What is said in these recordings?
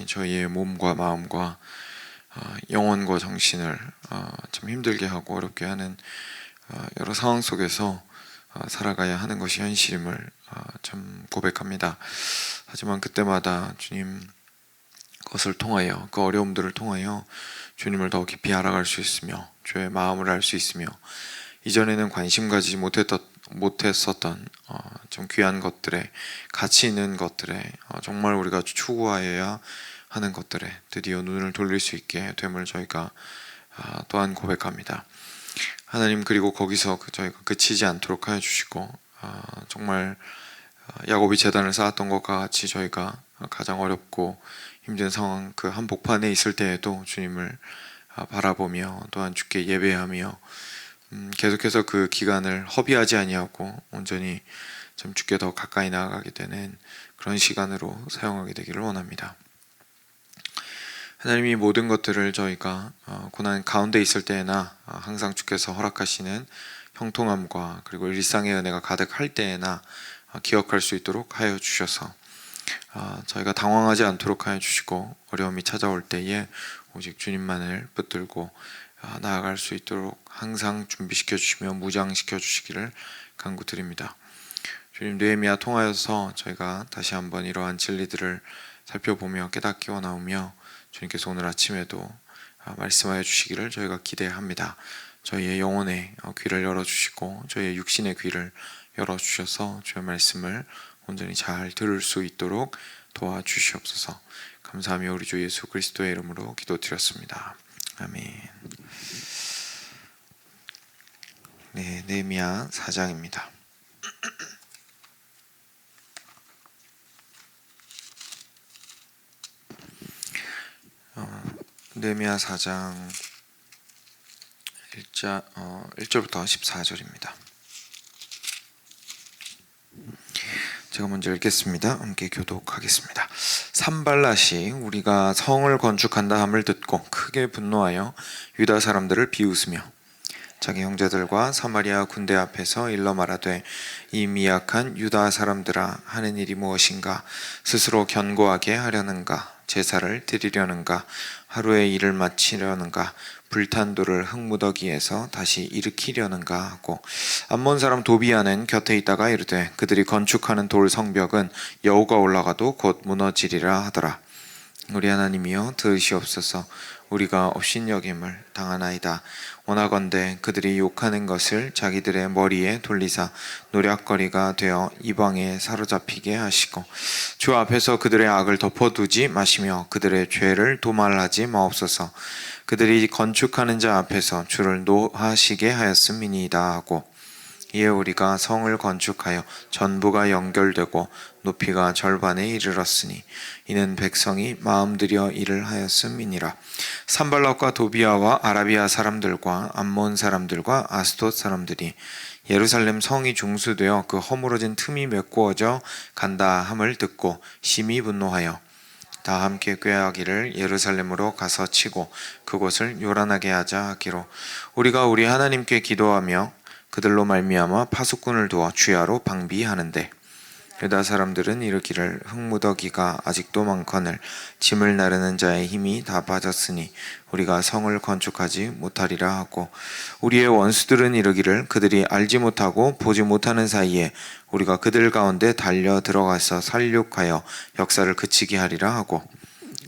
고난이 저희의 몸과 마음과 영혼과 정신을 참 힘들게 하고 어렵게 하는 여러 상황 속에서 살아가야 하는 것이 현실임을 참 고백합니다. 하지만 그때마다 주님 것을 통하여, 그 어려움들을 통하여 주님을 더 깊이 알아갈 수 있으며 주의 마음을 알 수 있으며 이전에는 관심 가지지 못했었던 좀 귀한 것들에, 가치 있는 것들에, 정말 우리가 추구하여야 하는 것들에 드디어 눈을 돌릴 수 있게 됨을 저희가 또한 고백합니다. 하나님, 그리고 거기서 저희가 그치지 않도록 하여 주시고 정말 야곱이 제단을 쌓았던 것과 같이 저희가 가장 어렵고 힘든 상황, 그 한복판에 있을 때에도 주님을 바라보며 또한 주께 예배하며 계속해서 그 기간을 허비하지 아니하고 온전히 좀 주께 더 가까이 나아가게 되는 그런 시간으로 사용하게 되기를 원합니다. 하나님이 모든 것들을 저희가 고난 가운데 있을 때에나 항상 주께서 허락하시는 형통함과 그리고 일상의 은혜가 가득할 때에나 기억할 수 있도록 하여 주셔서 저희가 당황하지 않도록 하여 주시고 어려움이 찾아올 때에 오직 주님만을 붙들고 나아갈 수 있도록 항상 준비시켜 주시며 무장시켜 주시기를 간구드립니다. 주님, 느헤미야 통하여서 저희가 다시 한번 이러한 진리들을 살펴보며 깨닫기 원하오며 주님께서 오늘 아침에도 말씀하여 주시기를 저희가 기대합니다. 저희의 영혼의 귀를 열어주시고 저희의 육신의 귀를 열어주셔서 주의 말씀을 온전히 잘 들을 수 있도록 도와주시옵소서. 감사하며 우리 주 예수 그리스도의 이름으로 기도드렸습니다. 아멘. 네, 느헤미야 4장입니다. 느헤미야 4장 1절부터 14절입니다. 제가 먼저 읽겠습니다. 함께 교독하겠습니다. 산발랏이 우리가 성을 건축한다 함을 듣고 크게 분노하여 유다 사람들을 비웃으며 자기 형제들과 사마리아 군대 앞에서 일러 말하되 이 미약한 유다 사람들아, 하는 일이 무엇인가? 스스로 견고하게 하려는가? 제사를 드리려는가? 하루의 일을 마치려는가? 불탄 돌을 흙무더기에서 다시 일으키려는가 하고, 암몬 사람 도비아는 곁에 있다가 이르되 그들이 건축하는 돌 성벽은 여호가 올라가도 곧 무너지리라 하더라. 우리 하나님이여, 들으시옵소서. 우리가 업신여김을 당하나이다. 원하건대 그들이 욕하는 것을 자기들의 머리에 돌리사 노략거리가 되어 이방에 사로잡히게 하시고, 주 앞에서 그들의 악을 덮어두지 마시며 그들의 죄를 도말하지 마옵소서. 그들이 건축하는 자 앞에서 주를 노하시게 하였음이니이다 하고, 이에 우리가 성을 건축하여 전부가 연결되고 높이가 절반에 이르렀으니 이는 백성이 마음들여 일을 하였음이니라. 산발랏과 도비아와 아라비아 사람들과 암몬 사람들과 아스돗 사람들이 예루살렘 성이 중수되어 그 허물어진 틈이 메꾸어져 간다 함을 듣고 심히 분노하여 다 함께 꾀하기를 예루살렘으로 가서 치고 그곳을 요란하게 하자 하기로, 우리가 우리 하나님께 기도하며 그들로 말미암아 파수꾼을 두어 주야로 방비하는데, 유다 사람들은 이르기를 흙무더기가 아직도 많거늘 짐을 나르는 자의 힘이 다 빠졌으니 우리가 성을 건축하지 못하리라 하고, 우리의 원수들은 이르기를 그들이 알지 못하고 보지 못하는 사이에 우리가 그들 가운데 달려 들어가서 살육하여 역사를 그치게 하리라 하고,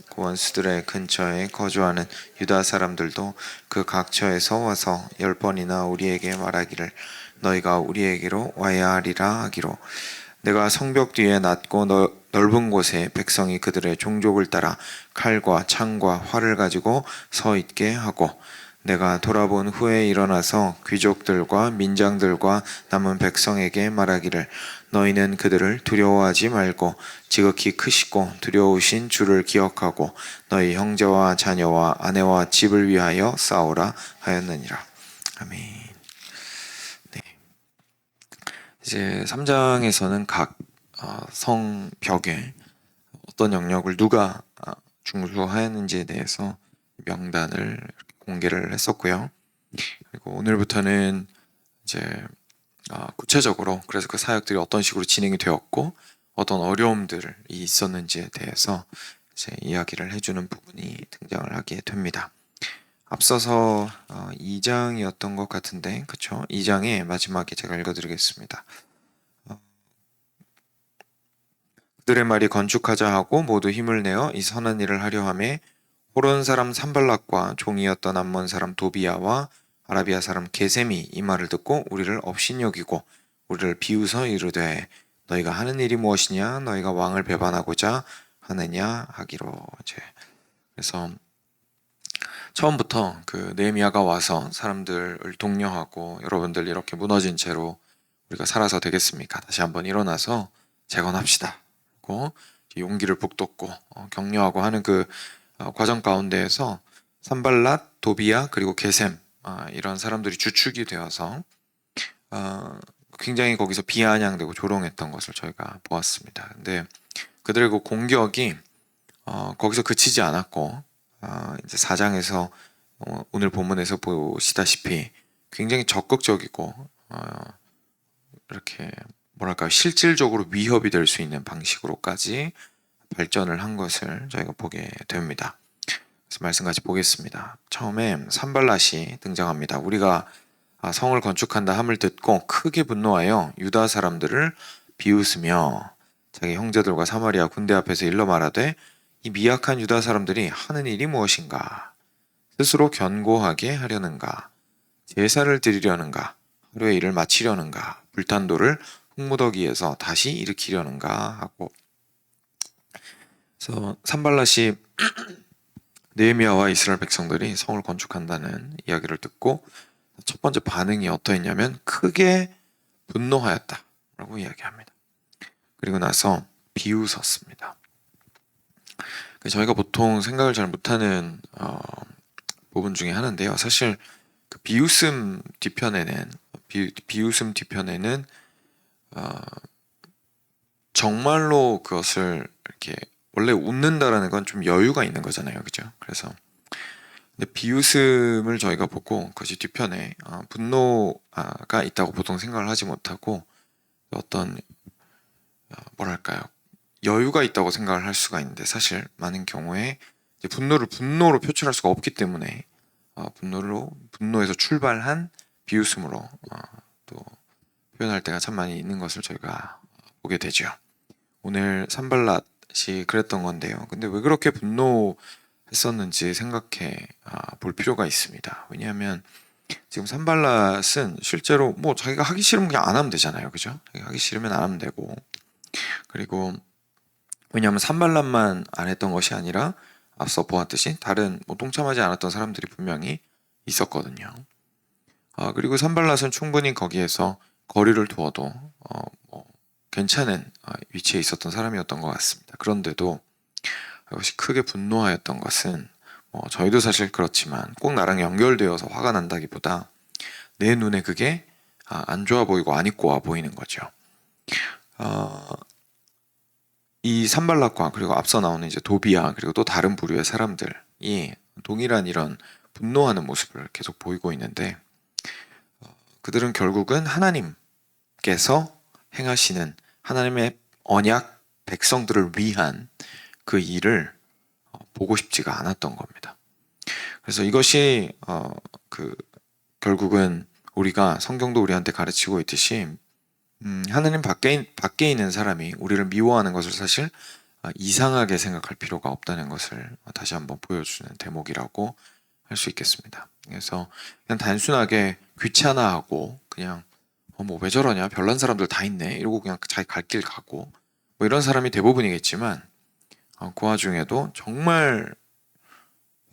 그 원수들의 근처에 거주하는 유다 사람들도 그 각처에서 와서 10번이나 우리에게 말하기를 너희가 우리에게로 와야 하리라 하기로, 내가 성벽 뒤에 낮고 넓은 곳에 백성이 그들의 종족을 따라 칼과 창과 활을 가지고 서 있게 하고, 내가 돌아본 후에 일어나서 귀족들과 민장들과 남은 백성에게 말하기를 너희는 그들을 두려워하지 말고 지극히 크시고 두려우신 주를 기억하고 너희 형제와 자녀와 아내와 집을 위하여 싸우라 하였느니라. 아멘. 네. 이제 3장에서는 각 성벽에 어떤 영역을 누가 중수하였는지에 대해서 명단을 공개를 했었고요. 그리고 오늘부터는 이제 구체적으로 그래서 그 사역들이 어떤 식으로 진행이 되었고 어떤 어려움들이 있었는지에 대해서 이제 이야기를 해주는 부분이 등장을 하게 됩니다. 앞서서 2장이었던 것 같은데, 그쵸? 2장의 마지막에 제가 읽어드리겠습니다. 그들의 말이 건축하자 하고 모두 힘을 내어 이 선한 일을 하려 하매 호론 사람 산발락과 종이었던 암몬 사람 도비야와 아라비아 사람 게셈이 이 말을 듣고 우리를 업신여기고 우리를 비웃어 이르되 너희가 하는 일이 무엇이냐 너희가 왕을 배반하고자 하느냐 하기로. 이제 그래서 처음부터 그 느헤미야가 와서 사람들을 독려하고 여러분들 이렇게 무너진 채로 우리가 살아서 되겠습니까? 다시 한번 일어나서 재건합시다. 고 용기를 북돋고 격려하고 하는 그 과정 가운데에서 산발랏, 도비야 그리고 게셈 이런 사람들이 주축이 되어서 굉장히 거기서 비아냥되고 조롱했던 것을 저희가 보았습니다. 근데 그들의 그 공격이 거기서 그치지 않았고 이제 4장에서 오늘 본문에서 보시다시피 굉장히 적극적이고 이렇게 뭐랄까요 실질적으로 위협이 될 수 있는 방식으로까지 발전을 한 것을 저희가 보게 됩니다. 그래서 말씀 같이 보겠습니다. 처음에 산발랏이 등장합니다. 우리가 성을 건축한다 함을 듣고 크게 분노하여 유다 사람들을 비웃으며 자기 형제들과 사마리아 군대 앞에서 일러 말하되 이 미약한 유다 사람들이 하는 일이 무엇인가? 스스로 견고하게 하려는가? 제사를 드리려는가? 하루의 일을 마치려는가? 불탄 돌을 흙무더기에서 다시 일으키려는가? 하고 그래서 산발랏이 느헤미야와 이스라엘 백성들이 성을 건축한다는 이야기를 듣고 첫 번째 반응이 어떠했냐면 크게 분노하였다라고 이야기합니다. 그리고 나서 비웃었습니다. 저희가 보통 생각을 잘 못하는 부분 중에 하나인데요. 사실 그 비웃음 뒤편에는 정말로 그것을 이렇게 원래 웃는다라는 건 좀 여유가 있는 거잖아요, 그죠? 그래서 근데 비웃음을 저희가 보고 그것이 뒤편에 분노가 있다고 보통 생각을 하지 못하고 어떤 뭐랄까요? 여유가 있다고 생각을 할 수가 있는데 사실 많은 경우에 이제 분노로 표출할 수가 없기 때문에 분노에서 출발한 비웃음으로 또 표현할 때가 참 많이 있는 것을 저희가 보게 되죠. 오늘 산발랏이 그랬던 건데요. 근데 왜 그렇게 분노했었는지 생각해 볼 필요가 있습니다. 왜냐하면 지금 산발랏은 실제로 뭐 자기가 하기 싫으면 그냥 안 하면 되잖아요. 그죠? 자기가 하기 싫으면 안 하면 되고 그리고 왜냐하면 산발랏만 안 했던 것이 아니라 앞서 보았듯이 다른 뭐 동참하지 않았던 사람들이 분명히 있었거든요. 그리고 산발랏은 충분히 거기에서 거리를 두어도 뭐 괜찮은 위치에 있었던 사람이었던 것 같습니다. 그런데도 이것이 크게 분노하였던 것은 저희도 사실 그렇지만 꼭 나랑 연결되어서 화가 난다기보다 내 눈에 그게 안 좋아 보이고 안 입고 와 보이는 거죠. 이 산발락과 그리고 앞서 나오는 이제 도비야 그리고 또 다른 부류의 사람들이 동일한 이런 분노하는 모습을 계속 보이고 있는데 그들은 결국은 하나님께서 행하시는 하나님의 언약 백성들을 위한 그 일을 보고 싶지가 않았던 겁니다. 그래서 이것이 결국은 우리가 성경도 우리한테 가르치고 있듯이 하나님 밖에 있는 사람이 우리를 미워하는 것을 사실 이상하게 생각할 필요가 없다는 것을 다시 한번 보여주는 대목이라고 할 수 있겠습니다. 그래서 그냥 단순하게 귀찮아하고 그냥 뭐 왜 저러냐 별난 사람들 다 있네 이러고 그냥 자기 갈 길 가고 뭐 이런 사람이 대부분이겠지만 그 와중에도 정말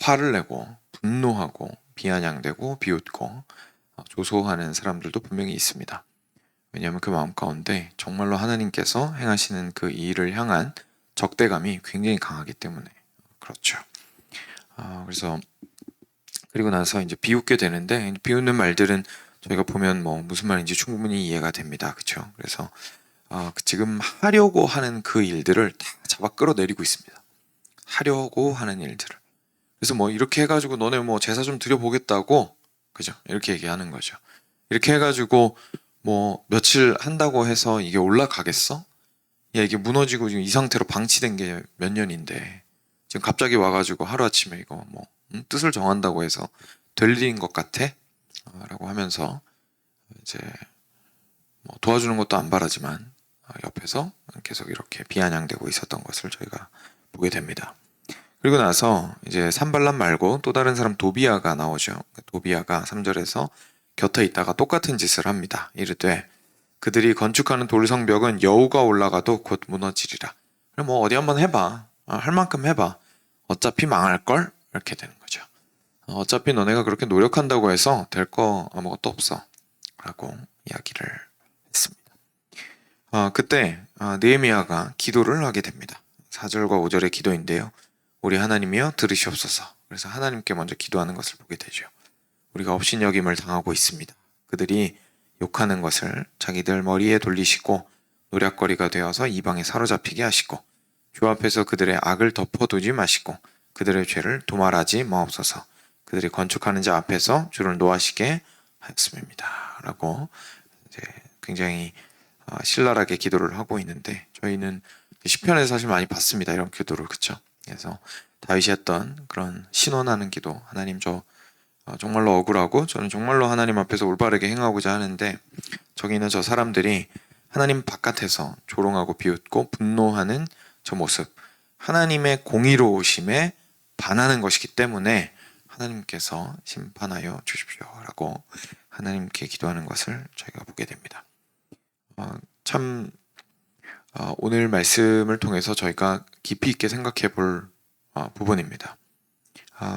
화를 내고 분노하고 비아냥대고 비웃고 조소하는 사람들도 분명히 있습니다. 왜냐하면 그 마음 가운데 정말로 하나님께서 행하시는 그 일을 향한 적대감이 굉장히 강하기 때문에 그렇죠. 그래서 그리고 나서 이제 비웃게 되는데 비웃는 말들은 저희가 보면 뭐 무슨 말인지 충분히 이해가 됩니다. 그렇죠? 그래서 지금 하려고 하는 그 일들을 다 잡아 끌어내리고 있습니다. 하려고 하는 일들을. 그래서 뭐 이렇게 해가지고 너네 뭐 제사 좀 드려보겠다고 그죠? 이렇게 얘기하는 거죠. 이렇게 해가지고 뭐 며칠 한다고 해서 이게 올라가겠어? 야 이게 무너지고 지금 이 상태로 방치된 게 몇 년인데 지금 갑자기 와가지고 하루아침에 이거 뭐 뜻을 정한다고 해서 될 일인 것 같아? 라고 하면서 이제 뭐 도와주는 것도 안 바라지만 옆에서 계속 이렇게 비아냥대고 있었던 것을 저희가 보게 됩니다. 그리고 나서 이제 산발람 말고 또 다른 사람 도비아가 나오죠. 도비아가 3절에서 곁에 있다가 똑같은 짓을 합니다. 이르되 그들이 건축하는 돌성벽은 여우가 올라가도 곧 무너지리라. 뭐 어디 한번 해봐. 할 만큼 해봐. 어차피 망할걸? 이렇게 되는 거죠. 어차피 너네가 그렇게 노력한다고 해서 될 거 아무것도 없어. 라고 이야기를 했습니다. 그때 느헤미야가 기도를 하게 됩니다. 4절과 5절의 기도인데요. 우리 하나님이여 들으시옵소서. 그래서 하나님께 먼저 기도하는 것을 보게 되죠. 우리가 업신여김을 당하고 있습니다. 그들이 욕하는 것을 자기들 머리에 돌리시고 노략거리가 되어서 이방에 사로잡히게 하시고 주 앞에서 그들의 악을 덮어두지 마시고 그들의 죄를 도말하지 마옵소서. 그들이 건축하는 자 앞에서 주를 노하시게 하였음입니다. 라고 이제 굉장히 신랄하게 기도를 하고 있는데 저희는 시편에서 사실 많이 봤습니다. 이런 기도를. 그쵸? 그래서 다윗이 했던 그런 신원하는 기도, 하나님 저 정말로 억울하고 저는 정말로 하나님 앞에서 올바르게 행하고자 하는데 저기 있는 저 사람들이 하나님 바깥에서 조롱하고 비웃고 분노하는 저 모습, 하나님의 공의로우심에 반하는 것이기 때문에 하나님께서 심판하여 주십시오 라고 하나님께 기도하는 것을 저희가 보게 됩니다. 참 오늘 말씀을 통해서 저희가 깊이 있게 생각해 볼 부분입니다.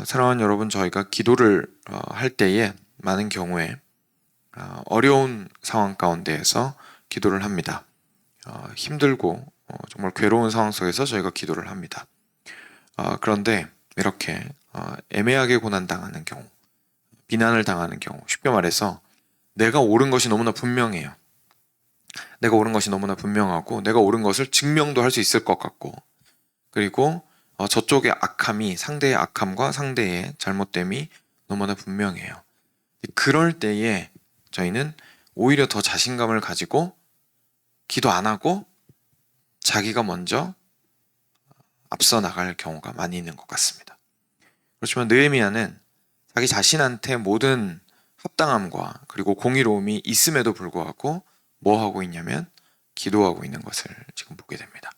사랑하는 여러분, 저희가 기도를 할 때에 많은 경우에 어려운 상황 가운데에서 기도를 합니다. 힘들고 정말 괴로운 상황 속에서 저희가 기도를 합니다. 그런데 이렇게 애매하게 고난당하는 경우, 비난을 당하는 경우, 쉽게 말해서 내가 옳은 것이 너무나 분명해요. 내가 옳은 것이 너무나 분명하고 내가 옳은 것을 증명도 할 수 있을 것 같고 그리고 저쪽의 악함이 상대의 악함과 상대의 잘못됨이 너무나 분명해요. 그럴 때에 저희는 오히려 더 자신감을 가지고 기도 안 하고 자기가 먼저 앞서 나갈 경우가 많이 있는 것 같습니다. 그렇지만 느헤미야는 자기 자신한테 모든 합당함과 그리고 공의로움이 있음에도 불구하고 뭐 하고 있냐면 기도하고 있는 것을 지금 보게 됩니다.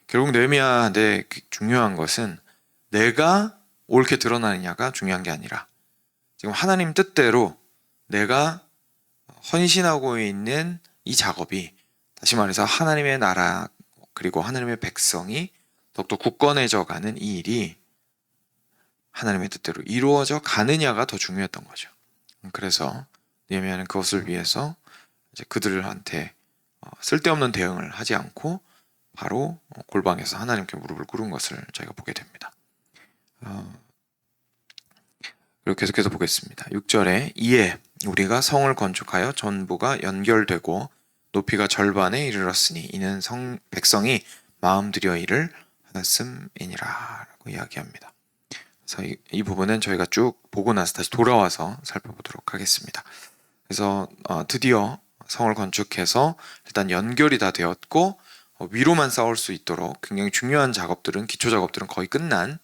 결국 느헤미야한테 중요한 것은 내가 옳게 드러나느냐가 중요한 게 아니라 지금 하나님 뜻대로 내가 헌신하고 있는 이 작업이 다시 말해서 하나님의 나라 그리고 하나님의 백성이 더욱더 굳건해져 가는 이 일이 하나님의 뜻대로 이루어져 가느냐가 더 중요했던 거죠. 그래서 느헤미야는 그것을 위해서 이제 그들한테 쓸데없는 대응을 하지 않고 바로 골방에서 하나님께 무릎을 꿇은 것을 저희가 보게 됩니다. 그리고 계속해서 보겠습니다. 6절에 이에 우리가 성을 건축하여 전부가 연결되고 높이가 절반에 이르렀으니 이는 백성이 마음들여 이를 하였음이니라 라고 이야기합니다. 그래서 이 부분은 저희가 쭉 보고 나서 다시 돌아와서 살펴보도록 하겠습니다. 그래서 드디어 성을 건축해서 일단 연결이 다 되었고 위로만 쌓을 수 있도록 굉장히 중요한 작업들은 기초 작업들은 거의 끝난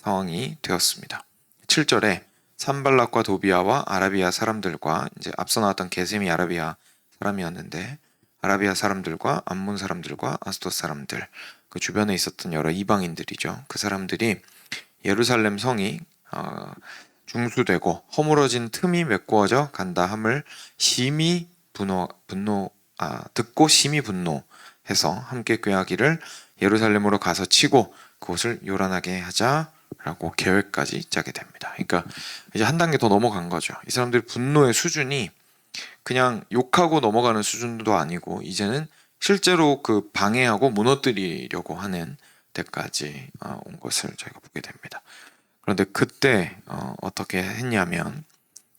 상황이 되었습니다. 7절에 산발락과 도비아와 아라비아 사람들과 이제 앞서 나왔던 게셈이 아라비아 사람이었는데 아라비아 사람들과 암몬 사람들과 아스돗 사람들 그 주변에 있었던 여러 이방인들이죠. 그 사람들이 예루살렘 성이 중수되고 허물어진 틈이 메꾸어져 간다 함을 심히 듣고 심히 분노해서 함께 꾀하기를 예루살렘으로 가서 치고 그곳을 요란하게 하자라고 계획까지 짜게 됩니다. 그러니까 이제 한 단계 더 넘어간 거죠. 이 사람들의 분노의 수준이 그냥 욕하고 넘어가는 수준도 아니고 이제는 실제로 그 방해하고 무너뜨리려고 하는 데까지 온 것을 저희가 보게 됩니다. 그런데 그때 어떻게 했냐면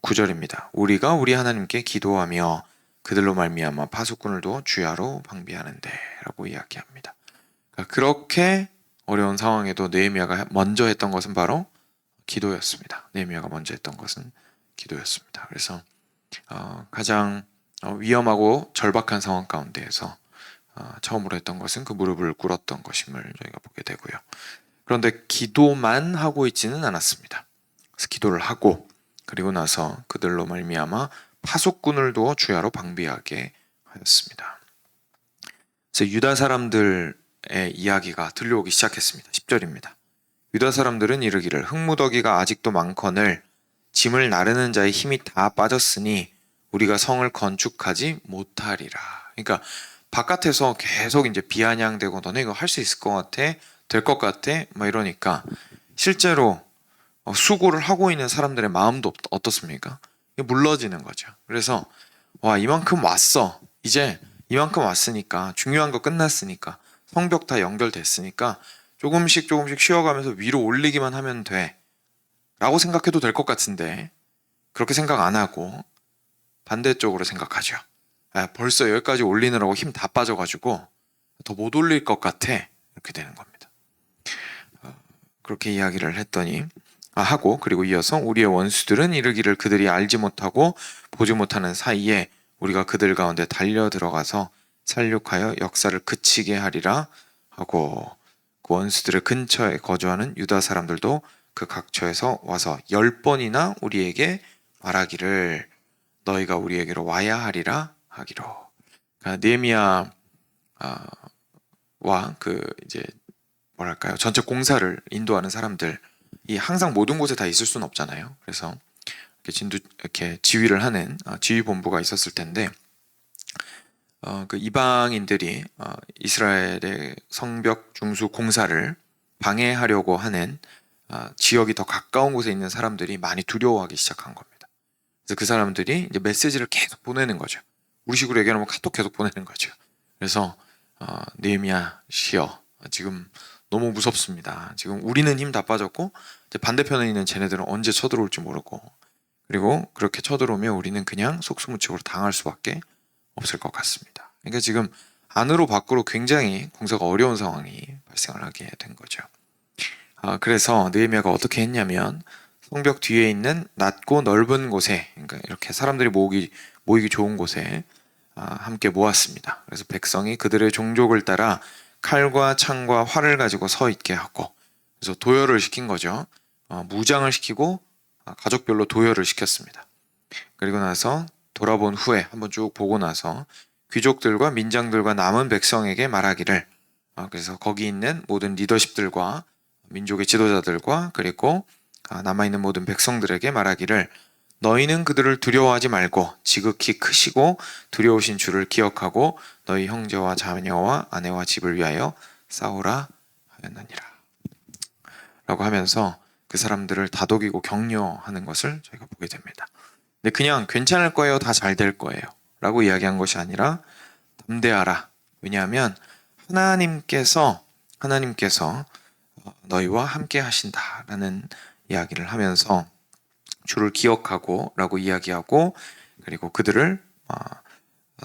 9절입니다. 우리가 우리 하나님께 기도하며 그들로 말미암아 파수꾼을 두어 주야로 방비하는데 라고 이야기합니다. 그러니까 그렇게 어려운 상황에도 느헤미야가 먼저 했던 것은 바로 기도였습니다. 느헤미야가 먼저 했던 것은 기도였습니다. 그래서 가장 위험하고 절박한 상황 가운데에서 처음으로 했던 것은 그 무릎을 꿇었던 것임을 저희가 보게 되고요. 그런데 기도만 하고 있지는 않았습니다. 그래서 기도를 하고 그리고 나서 그들로 말미암아 파수꾼을 두어 주야로 방비하게 하였습니다. 그래서 유다 사람들의 이야기가 들려오기 시작했습니다. 10절입니다. 유다 사람들은 이르기를 흙무더기가 아직도 많거늘 짐을 나르는 자의 힘이 다 빠졌으니 우리가 성을 건축하지 못하리라. 그러니까 바깥에서 계속 이제 비아냥대고 너네 이거 할 수 있을 것 같아? 될 것 같아? 막 이러니까 실제로 수고를 하고 있는 사람들의 마음도 어떻습니까? 물러지는 거죠. 그래서 와, 이만큼 왔어. 이제 이만큼 왔으니까 중요한 거 끝났으니까 성벽 다 연결됐으니까 조금씩 쉬어가면서 위로 올리기만 하면 돼 라고 생각해도 될 것 같은데 그렇게 생각 안 하고 반대쪽으로 생각하죠. 벌써 여기까지 올리느라고 힘 다 빠져가지고 더 못 올릴 것 같아. 이렇게 되는 겁니다. 그렇게 이야기를 했더니 하고 그리고 이어서 우리의 원수들은 이르기를 그들이 알지 못하고 보지 못하는 사이에 우리가 그들 가운데 달려 들어가서 살육하여 역사를 그치게 하리라 하고 그 원수들의 근처에 거주하는 유다 사람들도 그 각처에서 와서 10번이나 우리에게 말하기를 너희가 우리에게로 와야 하리라 하기로. 그러니까 느헤미야와 그 이제 뭐랄까요, 전체 공사를 인도하는 사람들 이 항상 모든 곳에 다 있을 수는 없잖아요. 그래서 이렇게 지휘를 하는 지휘 본부가 있었을 텐데 그 이방인들이 이스라엘의 성벽 중수 공사를 방해하려고 하는 지역이 더 가까운 곳에 있는 사람들이 많이 두려워하기 시작한 겁니다. 그래서 그 사람들이 이제 메시지를 계속 보내는 거죠. 우리식으로 얘기하면 카톡 계속 보내는 거죠. 그래서 느헤미야 시여, 지금 너무 무섭습니다. 지금 우리는 힘 다 빠졌고 이제 반대편에 있는 쟤네들은 언제 쳐들어올지 모르고 그리고 그렇게 쳐들어오면 우리는 그냥 속수무책으로 당할 수밖에 없을 것 같습니다. 그러니까 지금 안으로 밖으로 굉장히 공사가 어려운 상황이 발생을 하게 된 거죠. 그래서 느헤미야가 어떻게 했냐면 성벽 뒤에 있는 낮고 넓은 곳에, 그러니까 이렇게 사람들이 모이기 좋은 곳에 함께 모았습니다. 그래서 백성이 그들의 종족을 따라 칼과 창과 활을 가지고 서 있게 하고, 그래서 도열을 시킨 거죠. 무장을 시키고 가족별로 도열을 시켰습니다. 그리고 나서 돌아본 후에 한번 쭉 보고 나서 귀족들과 민장들과 남은 백성에게 말하기를, 그래서 거기 있는 모든 리더십들과 민족의 지도자들과 그리고 남아있는 모든 백성들에게 말하기를 너희는 그들을 두려워하지 말고 지극히 크시고 두려우신 주를 기억하고 너희 형제와 자녀와 아내와 집을 위하여 싸우라 하였느니라 라고 하면서 그 사람들을 다독이고 격려하는 것을 저희가 보게 됩니다. 근데 그냥 괜찮을 거예요, 다 잘 될 거예요 라고 이야기한 것이 아니라 담대하라. 왜냐하면 하나님께서 너희와 함께 하신다라는 이야기를 하면서 주를 기억하고 라고 이야기하고 그리고 그들을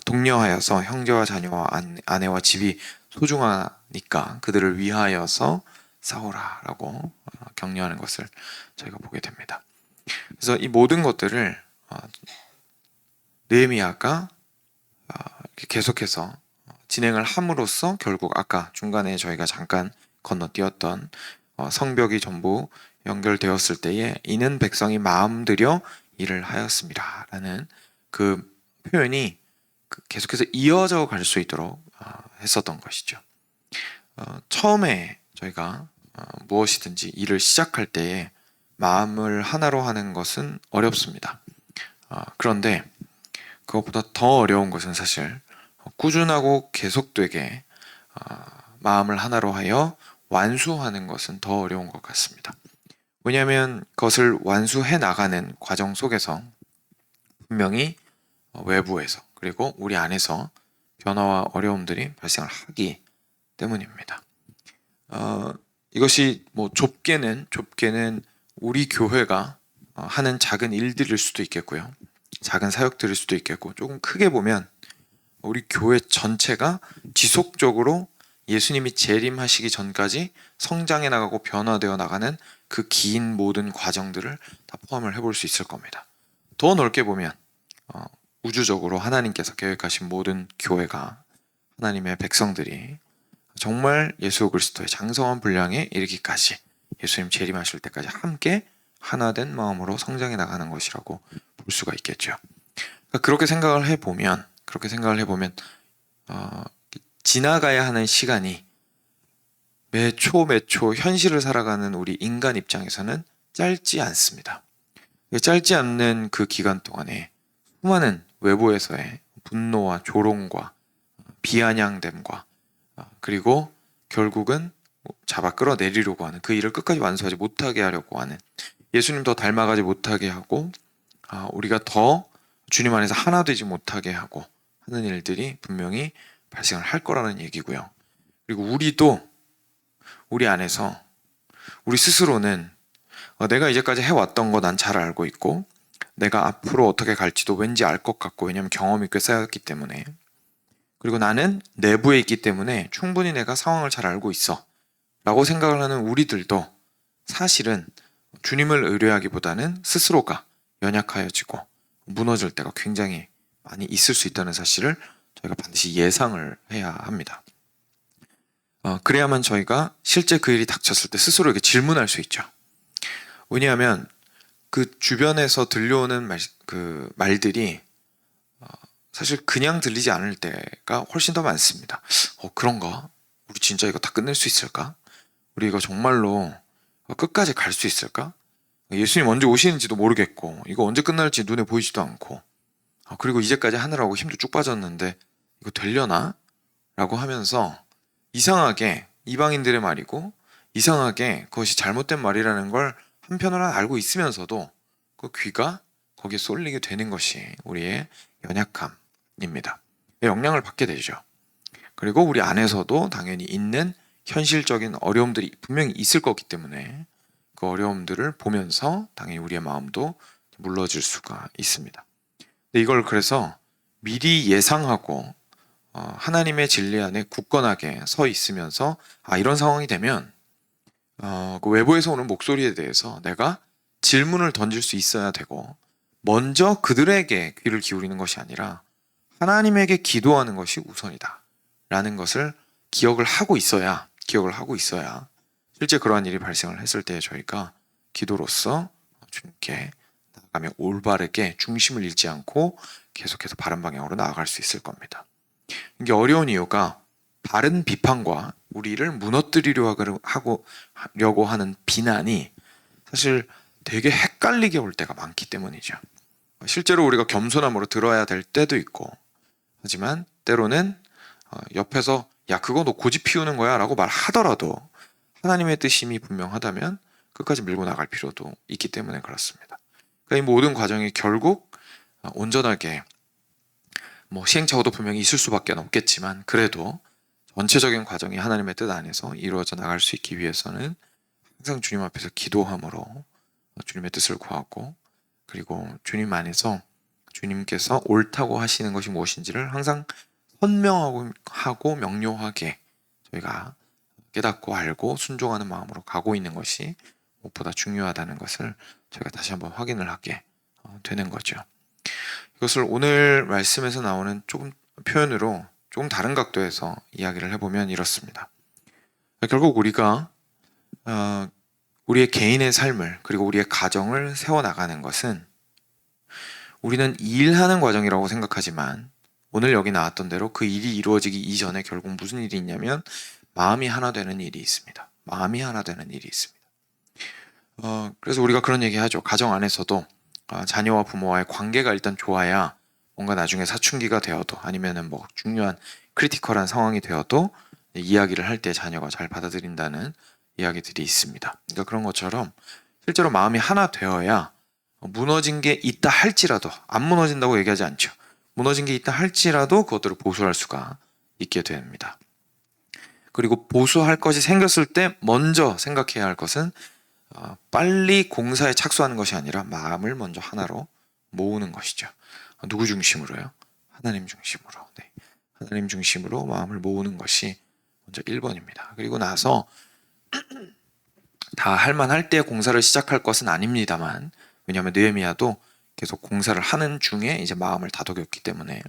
독려하여서 형제와 자녀와 아내와 집이 소중하니까 그들을 위하여서 싸우라 라고 격려하는 것을 저희가 보게 됩니다. 그래서 이 모든 것들을 느헤미야가 계속해서 진행을 함으로써 결국 아까 중간에 저희가 잠깐 건너뛰었던 성벽이 전부 연결되었을 때에 이는 백성이 마음 들여 일을 하였습니다 라는 그 표현이 계속해서 이어져 갈 수 있도록 했었던 것이죠. 처음에 저희가 무엇이든지 일을 시작할 때에 마음을 하나로 하는 것은 어렵습니다. 그런데 그것보다 더 어려운 것은 사실 꾸준하고 계속되게 마음을 하나로 하여 완수하는 것은 더 어려운 것 같습니다. 왜냐하면 그것을 완수해 나가는 과정 속에서 분명히 외부에서 그리고 우리 안에서 변화와 어려움들이 발생을 하기 때문입니다. 이것이 뭐 좁게는 우리 교회가 하는 작은 일들일 수도 있겠고요. 작은 사역들일 수도 있겠고, 조금 크게 보면 우리 교회 전체가 지속적으로 예수님이 재림하시기 전까지 성장해 나가고 변화되어 나가는 그 긴 모든 과정들을 다 포함을 해볼 수 있을 겁니다. 더 넓게 보면 우주적으로 하나님께서 계획하신 모든 교회가, 하나님의 백성들이 정말 예수 그리스도의 장성한 분량에 이르기까지 예수님 재림하실 때까지 함께 하나된 마음으로 성장해 나가는 것이라고 볼 수가 있겠죠. 그러니까 그렇게 생각을 해보면 지나가야 하는 시간이 매초 현실을 살아가는 우리 인간 입장에서는 짧지 않습니다. 짧지 않는 그 기간 동안에 수많은 외부에서의 분노와 조롱과 비아냥됨과 그리고 결국은 잡아 끌어내리려고 하는 그 일을 끝까지 완수하지 못하게 하려고 하는 예수님 더 닮아가지 못하게 하고 우리가 더 주님 안에서 하나 되지 못하게 하고 하는 일들이 분명히 발생을 할 거라는 얘기고요. 그리고 우리도 우리 안에서 우리 스스로는 내가 이제까지 해왔던 거 난 잘 알고 있고 내가 앞으로 어떻게 갈지도 왠지 알 것 같고 왜냐하면 경험이 꽤 쌓였기 때문에 그리고 나는 내부에 있기 때문에 충분히 내가 상황을 잘 알고 있어 라고 생각을 하는 우리들도 사실은 주님을 의뢰하기보다는 스스로가 연약하여지고 무너질 때가 굉장히 많이 있을 수 있다는 사실을 저희가 반드시 예상을 해야 합니다. 그래야만 저희가 실제 그 일이 닥쳤을 때 스스로에게 질문할 수 있죠. 왜냐하면 그 주변에서 들려오는 말들이 사실 그냥 들리지 않을 때가 훨씬 더 많습니다. 그런가? 우리 진짜 이거 다 끝낼 수 있을까? 우리 이거 정말로 끝까지 갈 수 있을까? 예수님 언제 오시는지도 모르겠고 이거 언제 끝날지 눈에 보이지도 않고 그리고 이제까지 하느라고 힘도 쭉 빠졌는데 이거 되려나? 라고 하면서 이상하게 이방인들의 말이고 이상하게 그것이 잘못된 말이라는 걸 한편으로 알고 있으면서도 그 귀가 거기에 쏠리게 되는 것이 우리의 연약함입니다. 영향을 받게 되죠. 그리고 우리 안에서도 당연히 있는 현실적인 어려움들이 분명히 있을 거기 때문에 그 어려움들을 보면서 당연히 우리의 마음도 물러질 수가 있습니다. 이걸 그래서 미리 예상하고 하나님의 진리 안에 굳건하게 서 있으면서 이런 상황이 되면 그 외부에서 오는 목소리에 대해서 내가 질문을 던질 수 있어야 되고 먼저 그들에게 귀를 기울이는 것이 아니라 하나님에게 기도하는 것이 우선이다 라는 것을 기억을 하고 있어야 실제 그러한 일이 발생을 했을 때 저희가 기도로서 주님께 나아가며 올바르게 중심을 잃지 않고 계속해서 바른 방향으로 나아갈 수 있을 겁니다. 이게 어려운 이유가 바른 비판과 우리를 무너뜨리려고 하는 비난이 사실 되게 헷갈리게 올 때가 많기 때문이죠. 실제로 우리가 겸손함으로 들어야 될 때도 있고 하지만 때로는 옆에서 야 그거 너 고집 피우는 거야 라고 말하더라도 하나님의 뜻임이 분명하다면 끝까지 밀고 나갈 필요도 있기 때문에 그렇습니다. 그러니까 이 모든 과정이 결국 온전하게 시행착오도 분명히 있을 수밖에 없겠지만 그래도 전체적인 과정이 하나님의 뜻 안에서 이루어져 나갈 수 있기 위해서는 항상 주님 앞에서 기도함으로 주님의 뜻을 구하고 그리고 주님 안에서 주님께서 옳다고 하시는 것이 무엇인지를 항상 선명하고 명료하게 저희가 깨닫고 알고 순종하는 마음으로 가고 있는 것이 무엇보다 중요하다는 것을 저희가 다시 한번 확인을 하게 되는 거죠. 이것을 오늘 말씀에서 나오는 표현으로 조금 다른 각도에서 이야기를 해보면 이렇습니다. 결국 우리가 우리의 개인의 삶을 그리고 우리의 가정을 세워나가는 것은 우리는 일하는 과정이라고 생각하지만 오늘 여기 나왔던 대로 그 일이 이루어지기 이전에 결국 무슨 일이 있냐면 마음이 하나 되는 일이 있습니다. 마음이 하나 되는 일이 있습니다. 그래서 우리가 그런 얘기 하죠. 가정 안에서도 자녀와 부모와의 관계가 일단 좋아야 뭔가 나중에 사춘기가 되어도 아니면은 중요한 크리티컬한 상황이 되어도 이야기를 할 때 자녀가 잘 받아들인다는 이야기들이 있습니다. 그러니까 그런 것처럼 실제로 마음이 하나 되어야 무너진 게 있다 할지라도 안 무너진다고 얘기하지 않죠. 무너진 게 있다 할지라도 그것들을 보수할 수가 있게 됩니다. 그리고 보수할 것이 생겼을 때 먼저 생각해야 할 것은 빨리 공사에 착수하는 것이 아니라 마음을 먼저 하나로 모으는 것이죠. 누구 중심으로요? 하나님 중심으로. 네. 하나님 중심으로 마음을 모으는 것이 먼저 1번입니다. 그리고 나서 다 할만할 때 공사를 시작할 것은 아닙니다만 왜냐하면 느헤미야도 계속 공사를 하는 중에 이제 마음을 다독였기 때문에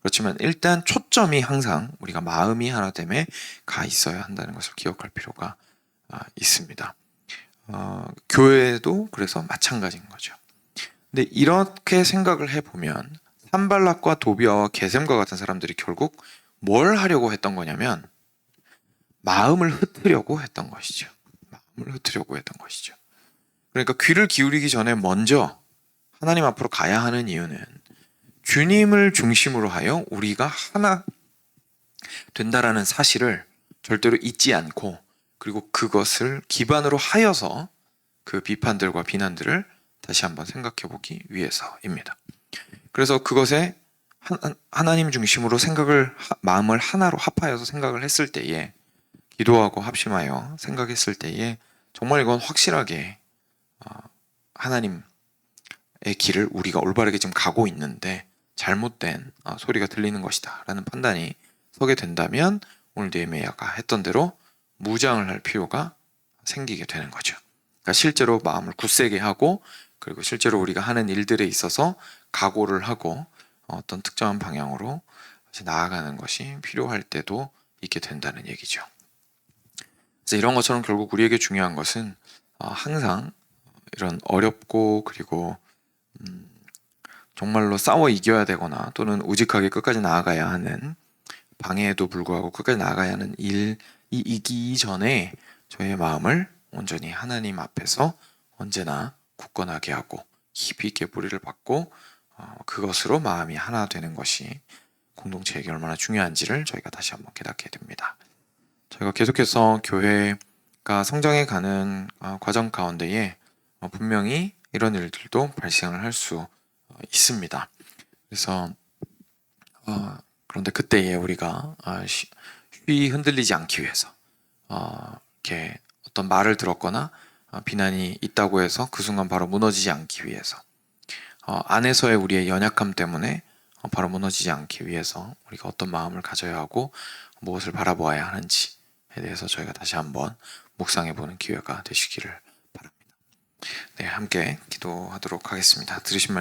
그렇지만 일단 초점이 항상 우리가 마음이 하나됨에 가 있어야 한다는 것을 기억할 필요가 있습니다. 교회도 그래서 마찬가지인 거죠. 근데 이렇게 생각을 해보면 산발락과 도비아와 게셈과 같은 사람들이 결국 뭘 하려고 했던 거냐면 마음을 흩으려고 했던 것이죠. 마음을 흩으려고 했던 것이죠. 그러니까 귀를 기울이기 전에 먼저 하나님 앞으로 가야 하는 이유는 주님을 중심으로 하여 우리가 하나 된다라는 사실을 절대로 잊지 않고, 그리고 그것을 기반으로 하여서 그 비판들과 비난들을 다시 한번 생각해 보기 위해서입니다. 그래서 그것에 하나님 중심으로 마음을 하나로 합하여서 생각을 했을 때에, 기도하고 합심하여 생각했을 때에 정말 이건 확실하게 하나님의 길을 우리가 올바르게 지금 가고 있는데 잘못된 소리가 들리는 것이다 라는 판단이 서게 된다면 오늘 느헤미야가 했던 대로 무장을 할 필요가 생기게 되는 거죠. 그러니까 실제로 마음을 굳세게 하고, 그리고 실제로 우리가 하는 일들에 있어서 각오를 하고 어떤 특정한 방향으로 나아가는 것이 필요할 때도 있게 된다는 얘기죠. 그래서 이런 것처럼 결국 우리에게 중요한 것은 항상 이런 어렵고, 그리고 정말로 싸워 이겨야 되거나 또는 우직하게 끝까지 나아가야 하는, 방해에도 불구하고 끝까지 나아가야 하는 일이 이기 전에 저희의 마음을 온전히 하나님 앞에서 언제나 굳건하게 하고 깊이 있게 뿌리를 받고 그것으로 마음이 하나 되는 것이 공동체에게 얼마나 중요한지를 저희가 다시 한번 깨닫게 됩니다. 저희가 계속해서 교회가 성장해가는 과정 가운데에 분명히 이런 일들도 발생을 할 수 있습니다. 그래서 그런데 그때에 우리가 쉬 흔들리지 않기 위해서 이렇게 어떤 말을 들었거나 비난이 있다고 해서 그 순간 바로 무너지지 않기 위해서, 안에서의 우리의 연약함 때문에 바로 무너지지 않기 위해서 우리가 어떤 마음을 가져야 하고 무엇을 바라보아야 하는지에 대해서 저희가 다시 한번 묵상해보는 기회가 되시기를 바랍니다. 네, 함께 기도하도록 하겠습니다. 들으신 말